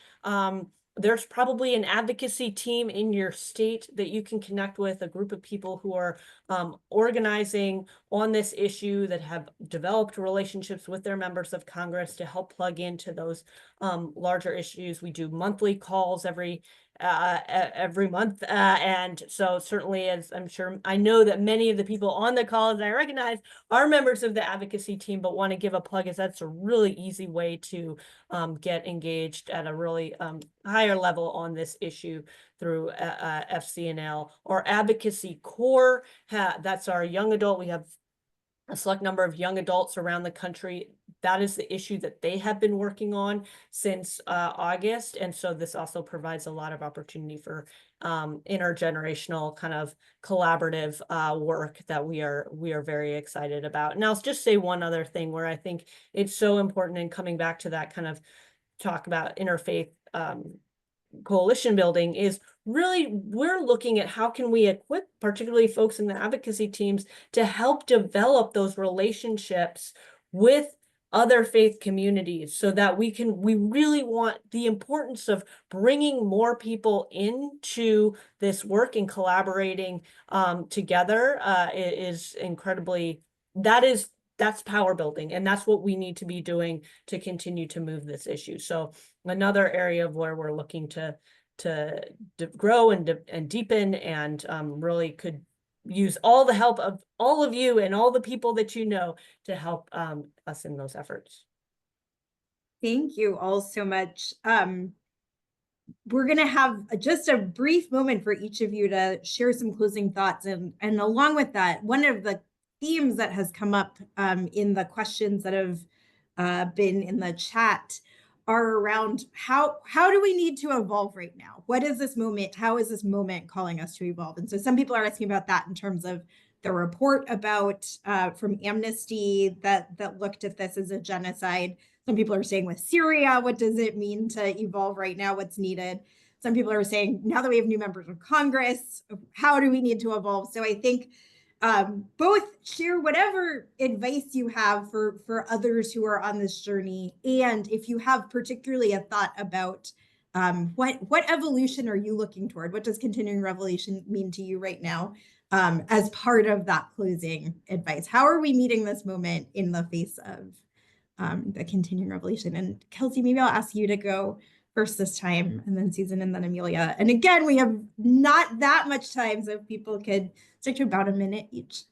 there's probably an advocacy team in your state that you can connect with, a group of people who are organizing on this issue, that have developed relationships with their members of Congress to help plug into those larger issues. We do monthly calls every month. And so certainly, as I know that many of the people on the call, as I recognize, are members of the advocacy team, but want to give a plug, as that's a really easy way to get engaged at a really higher level on this issue through FCNL. Our advocacy core, that's our young adult. We have a select number of young adults around the country. That is the issue that they have been working on since August. And so this also provides a lot of opportunity for intergenerational kind of collaborative work that we are very excited about. And I'll just say one other thing where I think it's so important, in coming back to that kind of talk about interfaith coalition building, is really, we're looking at how can we equip particularly folks in the advocacy teams to help develop those relationships with other faith communities, so that we really want the importance of bringing more people into this work and collaborating together is incredibly, that's power building, and that's what we need to be doing to continue to move this issue. So another area of where we're looking to grow and deepen, and really could use all the help of all of you and all the people that you know to help us in those efforts. Thank you all so much. We're going to have just a brief moment for each of you to share some closing thoughts. And along with that, one of the themes that has come up in the questions that have been in the chat are around how do we need to evolve right now? What is this moment? How is this moment calling us to evolve? And so some people are asking about that in terms of the report about from Amnesty that looked at this as a genocide. Some people are saying with Syria, what does it mean to evolve right now? What's needed? Some people are saying now that we have new members of Congress, how do we need to evolve? So I think both share whatever advice you have for others who are on this journey. And if you have particularly a thought about what evolution are you looking toward? What does continuing revolution mean to you right now as part of that closing advice? How are we meeting this moment in the face of the continuing revolution? And Kelsey, maybe I'll ask you to go first this time, and then Susan, and then Amelia. And again, we have not that much time, so if people could stick to about a minute each.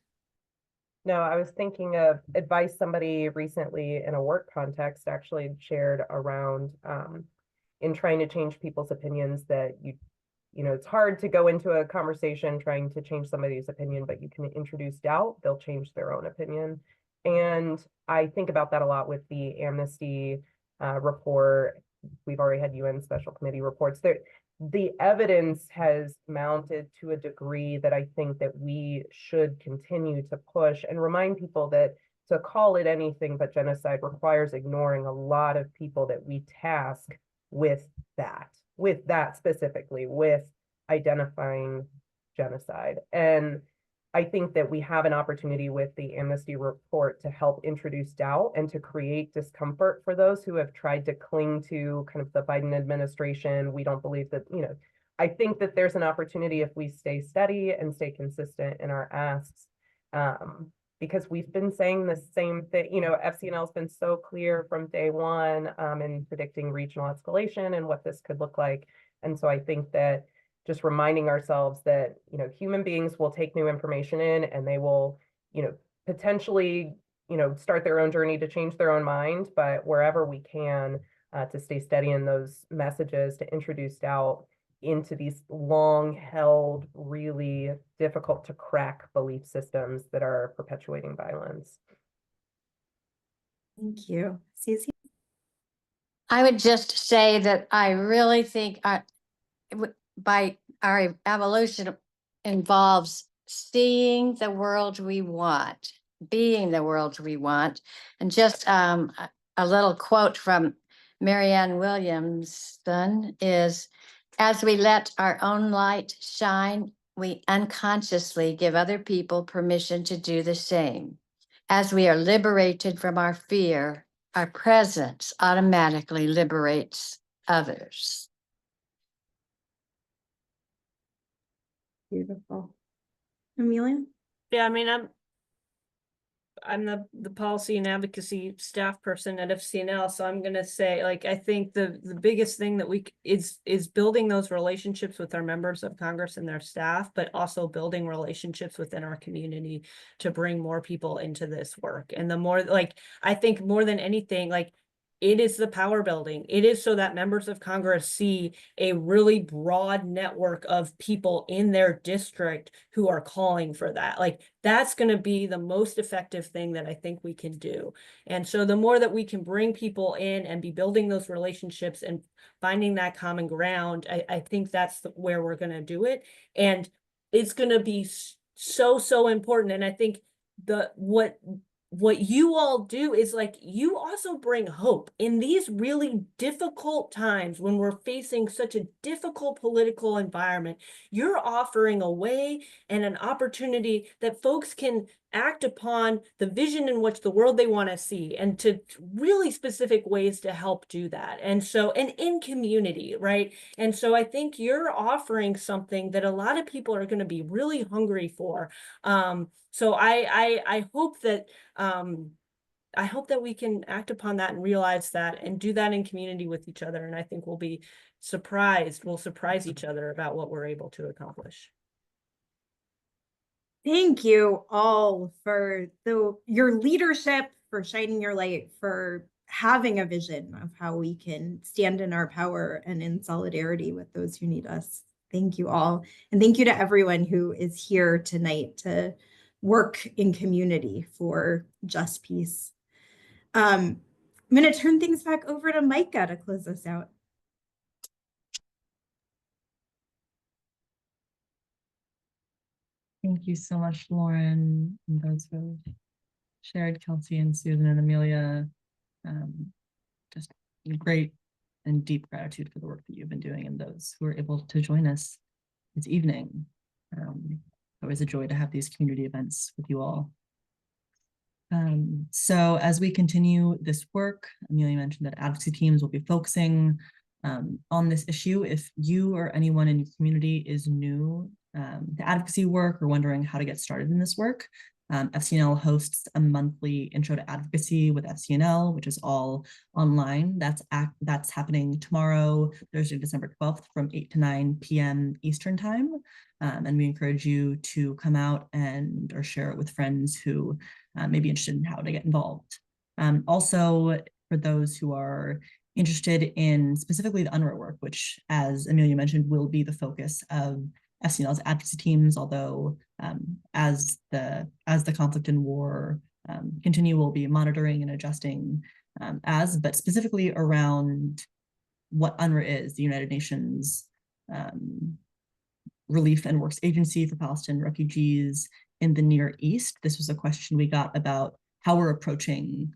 No, I was thinking of advice somebody recently in a work context actually shared around in trying to change people's opinions, that you know, it's hard to go into a conversation trying to change somebody's opinion, but you can introduce doubt, they'll change their own opinion. And I think about that a lot with the Amnesty report. We've already had UN Special Committee reports. The evidence has mounted to a degree that I think that we should continue to push and remind people that to call it anything but genocide requires ignoring a lot of people that we task with that specifically, with identifying genocide. And I think that we have an opportunity with the Amnesty report to help introduce doubt and to create discomfort for those who have tried to cling to kind of the Biden administration. We don't believe that, you know, I think that there's an opportunity if we stay steady and stay consistent in our asks, because we've been saying the same thing. You know, FCNL has been so clear from day one in predicting regional escalation and what this could look like. And so I think that just reminding ourselves that, you know, human beings will take new information in, and they will, you know, potentially, you know, start their own journey to change their own mind, but wherever we can to stay steady in those messages, to introduce doubt into these long held, really difficult to crack belief systems that are perpetuating violence. Thank you. Susie? I would just say that I really think by our evolution involves seeing the world we want, being the world we want. And just a little quote from Marianne Williamson is, as we let our own light shine, we unconsciously give other people permission to do the same. As we are liberated from our fear, our presence automatically liberates others. Beautiful. Amelia? Yeah, I mean, I'm the policy and advocacy staff person at FCNL, so I'm gonna say, like, I think the biggest thing that is building those relationships with our members of Congress and their staff, but also building relationships within our community to bring more people into this work. And the more, like, I think more than anything, like, it is the power building. It is so that members of Congress see a really broad network of people in their district who are calling for that. Like, that's going to be the most effective thing that I think we can do. And so the more that we can bring people in and be building those relationships and finding that common ground, I think that's where we're going to do it. And it's going to be so important. And I think what you all do is, like, you also bring hope in these really difficult times when we're facing such a difficult political environment. You're offering a way and an opportunity that folks can act upon the vision in which the world they want to see, and to really specific ways to help do that. And so, and in community, right? And so I think you're offering something that a lot of people are going to be really hungry for. So I hope that we can act upon that and realize that and do that in community with each other. And I think we'll be surprised. We'll surprise each other about what we're able to accomplish. Thank you all for your leadership, for shining your light, for having a vision of how we can stand in our power and in solidarity with those who need us. Thank you all. And thank you to everyone who is here tonight to work in community for just peace. I'm going to turn things back over to Micah to close us out. Thank you so much, Lauren, and those who shared, Kelsey and Susan and Amelia. Just great and deep gratitude for the work that you've been doing, and those who are able to join us this evening. Always a joy to have these community events with you all. So as we continue this work, Amelia mentioned that advocacy teams will be focusing on this issue. If you or anyone in your community is new to advocacy work or wondering how to get started in this work, FCNL hosts a monthly intro to advocacy with FCNL, which is all online. That's happening tomorrow, Thursday, December 12th from 8 to 9 p.m. Eastern time. And we encourage you to come out or share it with friends who may be interested in how to get involved. Also, for those who are interested in specifically the UNRWA work, which, as Amelia mentioned, will be the focus of FCNL's advocacy teams, although as the conflict and war continue, we'll be monitoring and adjusting but specifically around what UNRWA is, the United Nations Relief and Works Agency for Palestinian refugees in the Near East. This was a question we got about how we're approaching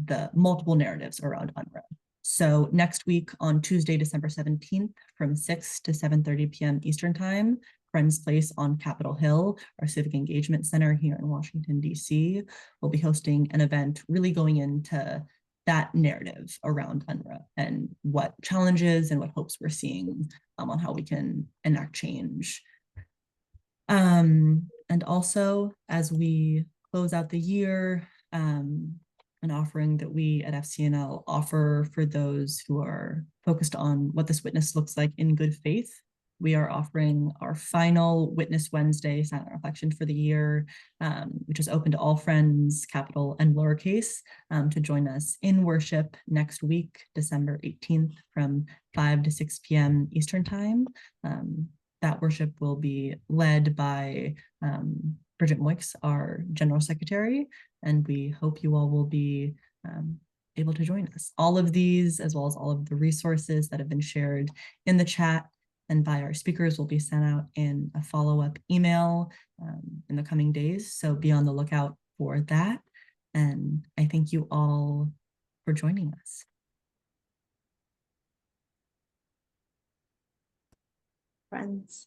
the multiple narratives around UNRWA. So next week on Tuesday, December 17th from 6 to 7:30 p.m. Eastern time, Friends Place on Capitol Hill, our civic engagement center here in Washington, D.C., will be hosting an event really going into that narrative around UNRWA and what challenges and what hopes we're seeing on how we can enact change. And also, as we close out the year, an offering that we at FCNL offer for those who are focused on what this witness looks like in good faith. We are offering our final Witness Wednesday silent reflection for the year, which is open to all friends, capital and lowercase, to join us in worship next week, December 18th from 5 to 6 p.m. Eastern time. That worship will be led by Bridget Moix, our General Secretary, and we hope you all will be able to join us. All of these, as well as all of the resources that have been shared in the chat and by our speakers, will be sent out in a follow-up email in the coming days. So be on the lookout for that. And I thank you all for joining us. Friends.